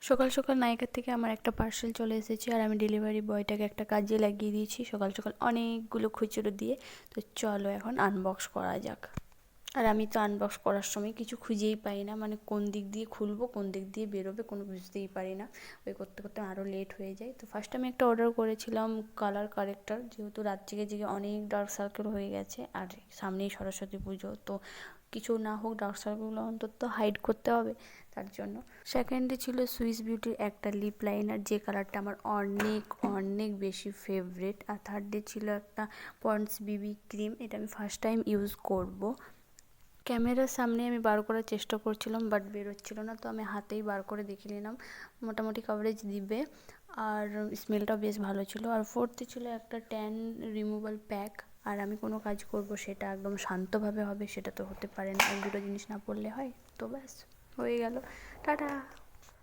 সকাল সকাল নাইকার থেকে আমার একটা পার্সেল চলে এসেছে, আর আমি ডেলিভারি বয়টাকে একটা কাজে লাগিয়ে দিয়েছি সকাল সকাল অনেকগুলো খুচরো দিয়ে। তো চলো এখন আনবক্স করা যাক। আর আমি তো আনবক্স করার সময় কিছু খুঁজেই পাই না, মানে কোন দিক দিয়ে খুলবো কোন দিক দিয়ে বেরোবে কোনো বুঝতেই পারি না। ওই করতে করতে আরও লেট হয়ে যায়। তো ফার্স্ট আমি একটা অর্ডার করেছিলাম কালার কারেক্টর, যেহেতু রাত জেগে জেগে অনেক ডার্ক সার্কেল হয়ে গেছে, আর সামনেই সরস্বতী পুজো, তো কিছু না হোক ডার্ক সার্কেলগুলো অন্তত হাইড করতে হবে, তার জন্য। সেকেন্ডে ছিল সুইস বিউটির একটা লিপ লাইনার, যে কালারটা আমার অনেক অনেক বেশি ফেভারিট। আর থার্ডে ছিল একটা পন্ডস বিবি ক্রিম, এটা আমি ফার্স্ট টাইম ইউজ করব। ক্যামেরার সামনে আমি বার করার চেষ্টা করছিলাম, বাট বেরোচ্ছিল না, তো আমি হাতেই বার করে দেখে নিলাম, মোটামুটি কভারেজ দিবে, আর স্মেলটাও বেশ ভালো ছিল। আর ফোর্থে ছিল একটা ট্যান রিমুভাল প্যাক। আর আমি কোনো কাজ করব সেটা একদম শান্তভাবে হবে, সেটা তো হতে পারে না, এই দুটো জিনিস না পড়লে হয়। তো ব্যাস হয়ে গেল, টাটা।